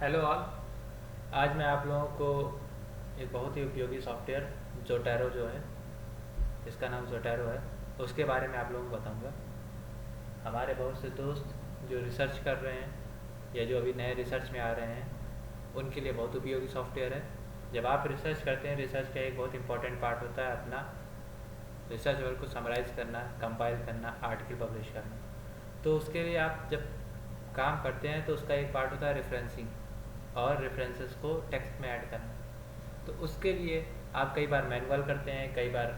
Hello all. आज मैं आप लोगों को एक बहुत ही उपयोगी सॉफ्टवेयर जोटैरो जो है, जिसका नाम जोटैरो है, उसके बारे में आप लोगों को बताऊंगा। हमारे बहुत से दोस्त जो रिसर्च कर रहे हैं या जो अभी नए रिसर्च में आ रहे हैं, उनके लिए बहुत उपयोगी सॉफ्टवेयर है। जब आप रिसर्च करते हैं, रिसर्च का एक बहुत इंपॉर्टेंट पार्ट होता है अपना रिसर्च वर्क को समराइज़ करना, कंपाइल करना, आर्टिकल पब्लिश करना। तो उसके लिए आप जब काम करते हैं तो उसका एक पार्ट होता है रेफरेंसिंग और रेफरेंसेस को टेक्स्ट में ऐड करना। तो उसके लिए आप कई बार मैनुअल करते हैं, कई बार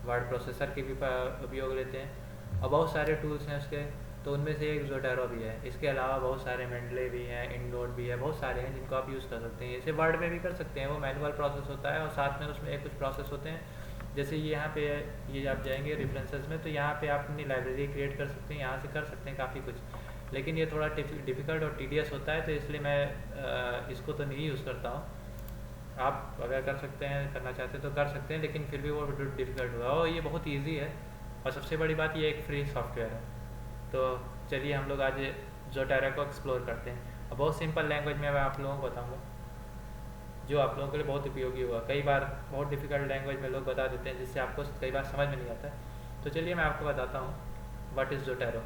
वर्ड प्रोसेसर के भी उपयोग लेते हैं और बहुत सारे टूल्स हैं उसके। तो उनमें से एक जोटैरो भी है। इसके अलावा बहुत सारे मेंडले भी हैं, इननोड भी है, बहुत सारे हैं जिनको आप यूज़ कर सकते हैं। इसे वर्ड में भी कर सकते हैं, वो मैनुअल प्रोसेस होता है और साथ में उसमें कुछ प्रोसेस होते हैं। जैसे ये यहाँ पे ये आप जाएंगे रेफरेंसेस में, तो यहाँ पे आप अपनी लाइब्रेरी क्रिएट कर सकते हैं, यहाँ से कर सकते हैं काफ़ी कुछ। लेकिन ये थोड़ा डिफ़िकल्ट और टीडियस होता है, तो इसलिए मैं इसको तो नहीं यूज़ करता हूँ। आप अगर कर सकते हैं, करना चाहते हैं तो कर सकते हैं, लेकिन फिर भी वो डिफ़िकल्ट होगा। और ये बहुत ईजी है और सबसे बड़ी बात ये एक फ्री सॉफ्टवेयर है। तो चलिए हम लोग आज जोटैरो को एक्सप्लोर करते हैं और बहुत सिंपल लैंग्वेज में मैं आप लोगों को बताऊँगा, जो आप लोगों के लिए बहुत उपयोगी होगा। कई बार बहुत डिफ़िकल्ट लैंग्वेज में लोग बता देते हैं, जिससे आपको कई बार समझ में नहीं आता है। तो चलिए मैं आपको बताता हूँ व्हाट इज़ जोटैरो।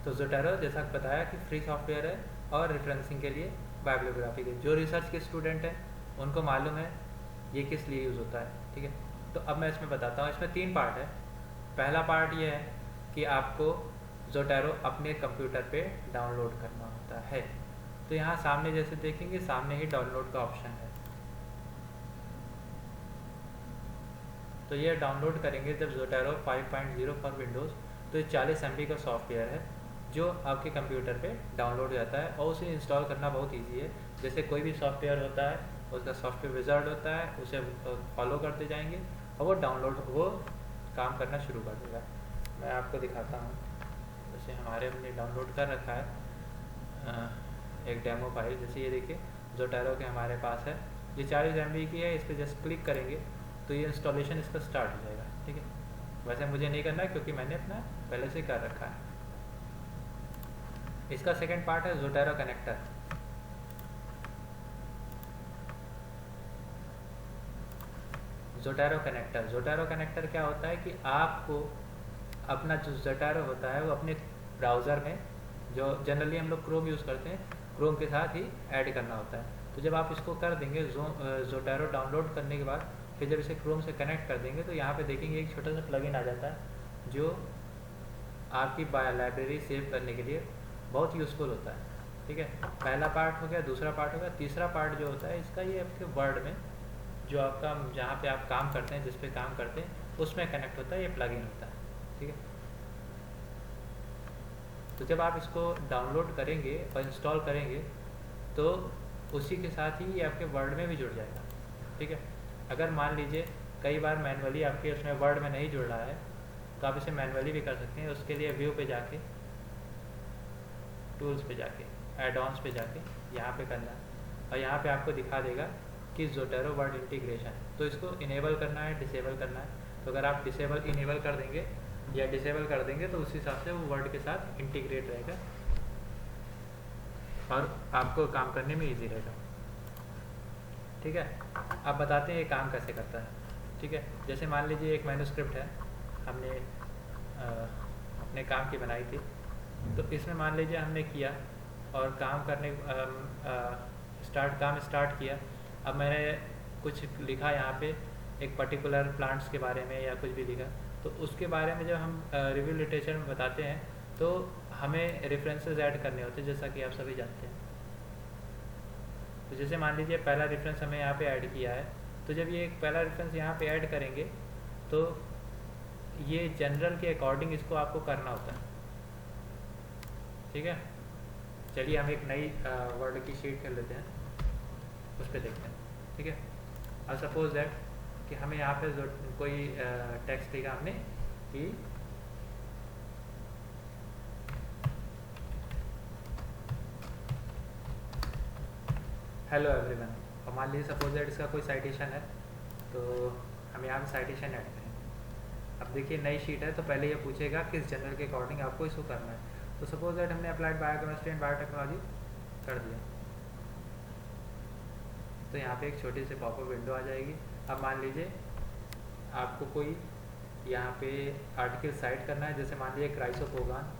तो जोटैरो जैसा बताया कि फ्री सॉफ्टवेयर है और रेफरेंसिंग के लिए, बायोग्राफी के जो रिसर्च के स्टूडेंट हैं उनको मालूम है ये किस लिए यूज़ होता है। ठीक है, तो अब मैं इसमें बताता हूँ। इसमें 3 पार्ट है। पहला पार्ट ये है कि आपको जोटैरो अपने कंप्यूटर पे डाउनलोड करना होता है। तो यहाँ सामने जैसे देखेंगे, सामने ही डाउनलोड का ऑप्शन है। तो ये डाउनलोड करेंगे जब जोटैरो 5.0 फॉर विंडोज़। तो ये 40 MB का सॉफ्टवेयर है जो आपके कंप्यूटर पे डाउनलोड हो जाता है और उसे इंस्टॉल करना बहुत इजी है। जैसे कोई भी सॉफ्टवेयर होता है, उसका सॉफ्टवेयर विजार्ड होता है, उसे फॉलो करते जाएंगे और वो काम करना शुरू कर देगा। मैं आपको दिखाता हूँ। जैसे हमारे हमने डाउनलोड कर रखा है एक डेमो फाइल। जैसे ये देखिए जोटैरो के हमारे पास है, ये 40 MB की है। इस पर जस्ट क्लिक करेंगे तो ये इंस्टॉलेशन इसका स्टार्ट हो जाएगा। ठीक है, वैसे मुझे नहीं करना है क्योंकि मैंने अपना पहले से कर रखा है। इसका सेकंड पार्ट है जोटैरो कनेक्टर। जोटैरो कनेक्टर क्या होता है कि आपको अपना जो जोटैरो होता है वो अपने ब्राउज़र में, जो जनरली हम लोग क्रोम यूज़ करते हैं, क्रोम के साथ ही ऐड करना होता है। तो जब आप इसको कर देंगे जोटैरो डाउनलोड करने के बाद, फिर जब इसे क्रोम से कनेक्ट कर देंगे तो यहाँ पे देखेंगे एक छोटा सा प्लगइन आ जाता है जो आपकी लाइब्रेरी सेव करने के लिए बहुत यूज़फुल होता है। ठीक है, पहला पार्ट हो गया। दूसरा पार्ट हो गया, तीसरा पार्ट जो होता है इसका, ये आपके वर्ड में जो आपका जहाँ पे आप काम करते हैं, जिस पे काम करते हैं, उसमें कनेक्ट होता है, ये प्लगइन होता है। ठीक है, तो जब आप इसको डाउनलोड करेंगे और इंस्टॉल करेंगे तो उसी के साथ ही ये आपके वर्ड में भी जुड़ जाएगा। ठीक है, अगर मान लीजिए कई बार मैनुअली आपके उसमें वर्ड में नहीं जुड़ रहा है तो आप इसे मैनुअली भी कर सकते हैं। उसके लिए व्यू पे जाके, टूल्स पे जाके, एड ऑन्स पे जाके यहाँ पे करना है और यहाँ पे आपको दिखा देगा कि जोटैरो वर्ड इंटीग्रेशन। तो इसको इनेबल करना है, डिसेबल करना है। तो अगर आप इनेबल कर देंगे या डिसेबल कर देंगे तो उस हिसाब से वो वर्ड के साथ इंटीग्रेट रहेगा और आपको काम करने में ईजी रहेगा। ठीक है, अब बताते हैं ये काम कैसे करता है। ठीक है, जैसे मान लीजिए एक मैन्युस्क्रिप्ट है, हमने अपने काम की बनाई थी। तो इसमें मान लीजिए हमने किया और काम करने काम स्टार्ट किया। अब मैंने कुछ लिखा यहाँ पे, एक पर्टिकुलर प्लांट्स के बारे में या कुछ भी लिखा, तो उसके बारे में जब हम रिव्यू लिटरेचर में बताते हैं तो हमें रेफरेंसेस ऐड करने होते हैं, जैसा कि आप सभी जानते हैं। तो जैसे मान लीजिए पहला रेफरेंस हमें यहाँ पे ऐड किया है, तो जब ये पहला रेफरेंस यहाँ पे ऐड करेंगे तो ये जनरल के अकॉर्डिंग इसको आपको करना होता है। ठीक है, चलिए हम एक नई वर्ड की शीट कर लेते हैं, उस पर देखते हैं। ठीक है, अब सपोज दैट कि हमें यहाँ पे कोई टेक्स्ट लिखा हमने कि हेलो एवरीवन, और मान लीजिए सपोज दैट इसका कोई साइटेशन है, तो हम यहाँ पे साइटेशन ऐड करेंगे। अब देखिए नई शीट है तो पहले ये पूछेगा किस जनरल के अकॉर्डिंग आपको इसको करना है। तो सपोज दैट हमने अप्लाइड बायोकेमिस्ट्री एंड बायोटेक्नोलॉजी कर दिया, तो यहाँ पे एक छोटी सी पॉपअप विंडो आ जाएगी। अब मान लीजिए आपको कोई यहाँ पे आर्टिकल साइट करना है, जैसे मान लीजिए क्राइसोपोगान,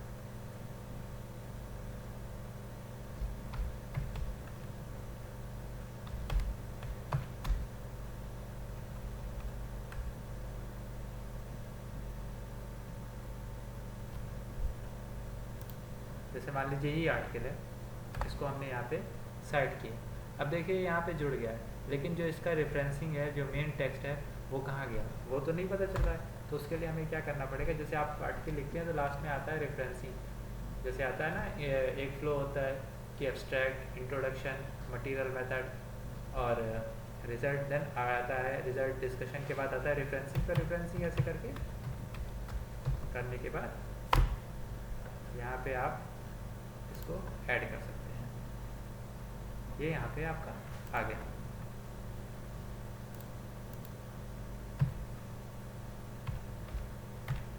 जैसे मान लीजिए ये आर्टिकल है, इसको हमने यहाँ पे साइट किया। अब देखिए यहाँ पे जुड़ गया है, लेकिन जो इसका रेफरेंसिंग है, जो मेन टेक्स्ट है, वो कहाँ गया वो तो नहीं पता चल रहा है। तो उसके लिए हमें क्या करना पड़ेगा, जैसे आप आर्टिकल लिखते हैं तो लास्ट में आता है रेफरेंसिंग, जैसे आता है ना एक फ्लो होता है कि एब्स्ट्रैक्ट, इंट्रोडक्शन, मटेरियल मेथड और रिजल्ट, देन आता है रिजल्ट डिस्कशन के बाद आता है रेफरेंसिंग। तो रेफरेंसिंग ऐसे करके करने के बाद यहाँ पे आप इसको ऐड कर सकते हैं। ये यहाँ पे आपका आ गया।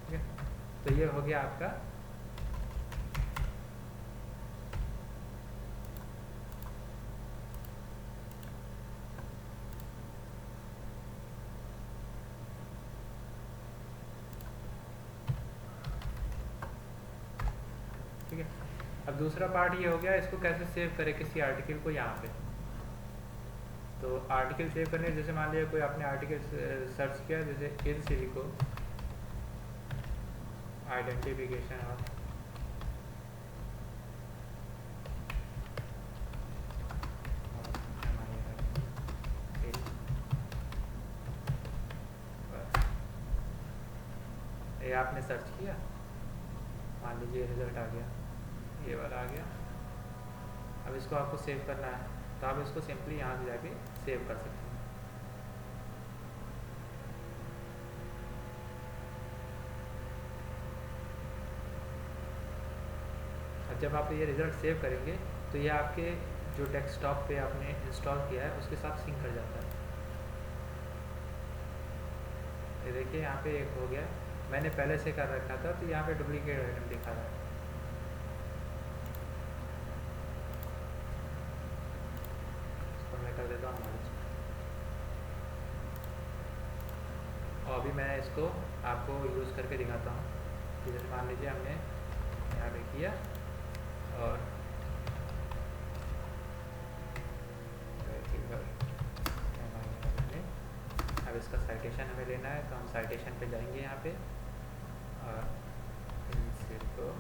ठीक है, तो ये हो गया आपका ठीक है। अब दूसरा पार्ट ये हो गया, इसको कैसे सेव करें किसी आर्टिकल को यहाँ पे। तो आर्टिकल सेव करने, जैसे मान लिया कोई आपने आर्टिकल सर्च किया, जैसे इन सिलिको आइडेंटिफिकेशन और ये आपने सर्च किया, मान लीजिए रिजल्ट आ गया, ये वाला आ गया। अब इसको आपको सेव करना है, तो आप इसको सिंपली यहाँ से जाके सेव कर सकते हैं। और जब आप ये रिजल्ट सेव करेंगे तो ये आपके जो डेस्कटॉप पे आपने इंस्टॉल किया है उसके साथ सिंक कर जाता है। ये देखिए यहाँ पे एक हो गया, मैंने पहले से कर रखा था, तो यहाँ पे डुप्लीकेट आइटम दिखा रहा है। इसको मैं कर देता हूँ मर्ज, और अभी मैं इसको आपको यूज़ करके दिखाता हूँ कि जैसे मान लीजिए हमने यहाँ पे किया और अब इसका साइटेशन हमें लेना है, तो हम साइटेशन पे जाएंगे यहाँ पे और इसको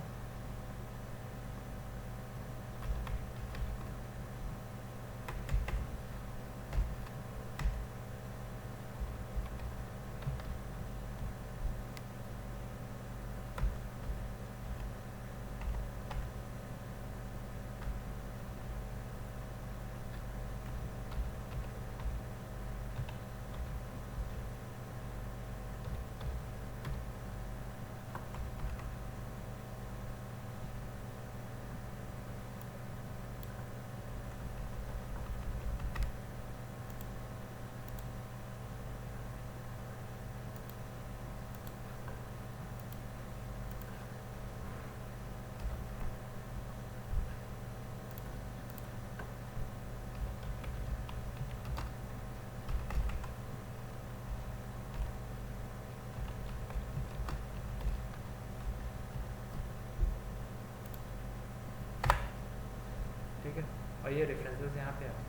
ठीक है, और ये रेफरेंसेस यहाँ पे है।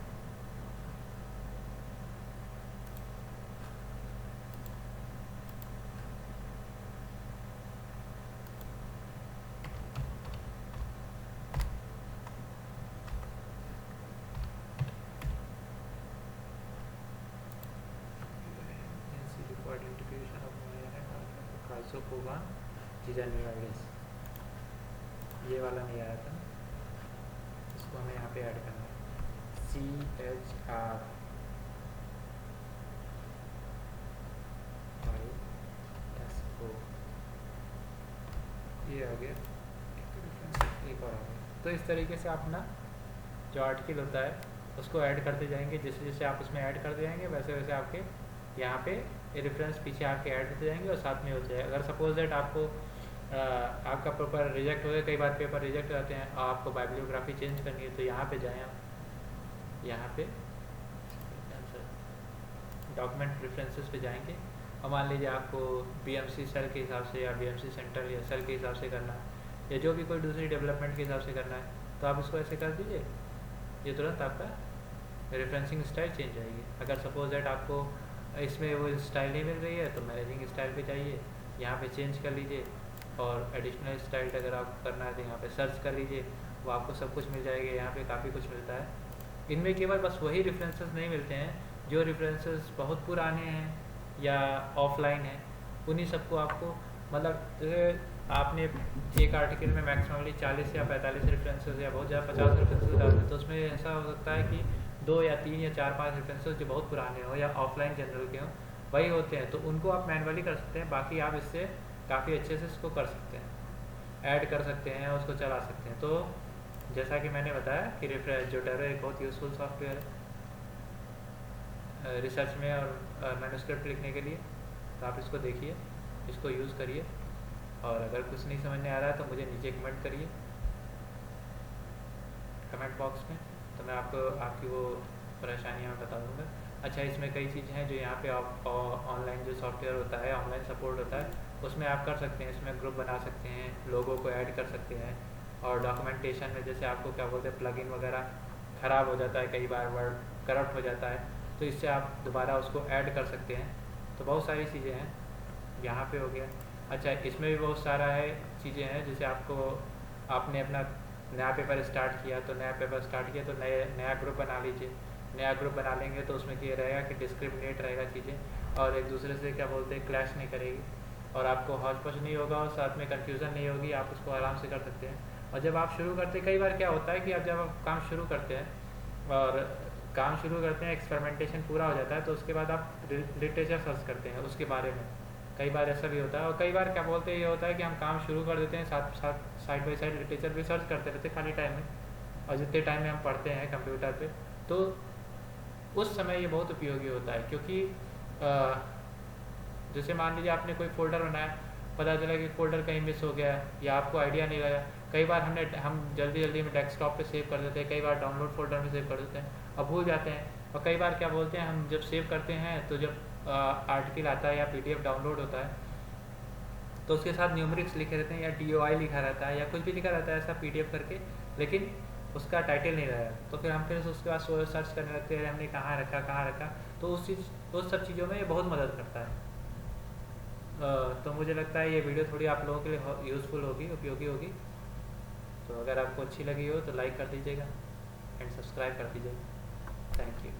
आइडेंटिफिकेशन ऑफ क्राइसोपोगान जिजानिवाइडस, ये वाला नहीं आया था, इसको हमें यहाँ पे ऐड करना है। CHR ये आ गया, एक और आ गया। तो इस तरीके से आप अपना जो आर्टिकल होता है उसको ऐड करते जाएंगे, जैसे जैसे आप उसमें ऐड करते जाएंगे वैसे वैसे आपके यहाँ पे रेफरेंस पीछे आके ऐड होते जाएंगे और साथ में होते जाएंगे। अगर सपोज दैट आपको आपका पेपर रिजेक्ट हो गया, कई बार पेपर रिजेक्ट हो जाते हैं और आपको बाइब्लियोग्राफी चेंज करनी है, तो यहाँ पे जाएँ आप, यहाँ पे डॉक्यूमेंट प्रेफरेंसेस पे जाएंगे और मान लीजिए आपको बीएमसी सेल के हिसाब से या बीएमसी सेंट्रल या सेल के हिसाब से करना है या जो भी कोई दूसरी डेवलपमेंट के हिसाब से करना है, तो आप इसको ऐसे कर दीजिए, ये तुरंत आपका रेफरेंसिंग स्टाइल चेंज जाएगी। अगर सपोज दैट आपको इसमें वो स्टाइल नहीं मिल रही है तो मैनेजिंग स्टाइल पे जाइए, यहाँ पे चेंज कर लीजिए और एडिशनल स्टाइल अगर आपको करना है तो यहाँ पे सर्च कर लीजिए, वो आपको सब कुछ मिल जाएगा। यहाँ पे काफ़ी कुछ मिलता है। इनमें केवल बस वही रेफरेंसेस नहीं मिलते हैं जो रेफरेंसेस बहुत पुराने हैं या ऑफलाइन हैं, उन्हीं सबको आपको मतलब जैसे आपने एक आर्टिकल में मैक्सिममली 40 या 45 रेफरेंसेस या बहुत ज़्यादा 50 रेफरेंसेस डालते, तो उसमें ऐसा हो सकता है कि 2 या 3 या 4-5 रेफरेंसेस जो बहुत पुराने हो या ऑफलाइन जनरल के हों वही होते हैं, तो उनको आप मैनुअली कर सकते हैं। बाकी आप इससे काफ़ी अच्छे से इसको कर सकते हैं, ऐड कर सकते हैं, उसको चला सकते हैं। तो जैसा कि मैंने बताया कि जोटेरो एक बहुत यूज़फुल सॉफ्टवेयर है रिसर्च में और मैन्युस्क्रिप्ट लिखने के लिए, तो आप इसको देखिए, इसको यूज़ करिए और अगर कुछ नहीं समझ में आ रहा है तो मुझे नीचे कमेंट करिए कमेंट बॉक्स में, तो मैं आपको आपकी वो परेशानियाँ मैं बता दूँगा। अच्छा, इसमें कई चीज़ें हैं जो यहाँ पे आप ऑनलाइन जो सॉफ्टवेयर होता है, ऑनलाइन सपोर्ट होता है, उसमें आप कर सकते हैं। इसमें ग्रुप बना सकते हैं, लोगों को ऐड कर सकते हैं और डॉक्यूमेंटेशन में जैसे आपको क्या बोलते हैं प्लगइन वगैरह ख़राब हो जाता है, कई बार वर्ड करप्ट हो जाता है, तो इससे आप दोबारा उसको ऐड कर सकते हैं। तो बहुत सारी चीज़ें हैं, यहाँ पे हो गया। अच्छा, इसमें भी बहुत सारा है चीज़ें हैं, जैसे आपको आपने अपना नया पेपर स्टार्ट किया तो नया ग्रुप बना लीजिए। नया ग्रुप बना लेंगे तो उसमें क्या रहेगा कि डिस्क्रिमिनेट रहेगा चीज़ें और एक दूसरे से क्या बोलते हैं क्लैश नहीं करेगी और आपको हौच पौच नहीं होगा और साथ में कन्फ्यूज़न नहीं होगी, आप उसको आराम से कर सकते हैं। और जब आप शुरू करते हैं, कई बार क्या होता है कि जब आप काम शुरू करते हैं और एक्सपेरिमेंटेशन पूरा हो जाता है तो उसके बाद आप लिटरेचर सर्च करते हैं उसके बारे में। कई बार ऐसा भी होता है और कई बार क्या बोलते हैं ये होता है कि हम काम शुरू कर देते हैं, साथ साथ साइड बाई साइड लिटरेचर भी सर्च करते रहते हैं खाली टाइम में, और जितने टाइम में हम पढ़ते हैं कंप्यूटर पे, तो उस समय ये बहुत उपयोगी होता है। क्योंकि जैसे मान लीजिए आपने कोई फोल्डर बनाया, पता चला कि फोल्डर कहीं मिस हो गया या आपको आइडिया नहीं लगा, कई बार हम जल्दी में डेस्कटॉप पे सेव कर देते हैं, कई बार डाउनलोड फोल्डर में सेव कर देते हैं और भूल जाते हैं। और कई बार क्या बोलते हैं हम जब सेव करते हैं तो जब आर्टिकल आता है या PDF डाउनलोड होता है तो उसके साथ न्यूमरिक्स लिखे रहते हैं या DOI लिखा रहता है या कुछ भी लिखा रहता है ऐसा PDF करके, लेकिन उसका टाइटल नहीं रहेगा। तो फिर हम फिर उसके बाद सर्च करने लगते हैं हमने कहाँ रखा, तो उस सब चीज़ों में ये बहुत मदद करता है। तो मुझे लगता है ये वीडियो थोड़ी आप लोगों के लिए यूज़फुल होगी, उपयोगी होगी। तो अगर आपको अच्छी लगी हो तो लाइक कर दीजिएगा एंड सब्सक्राइब कर दीजिएगा। Thank you.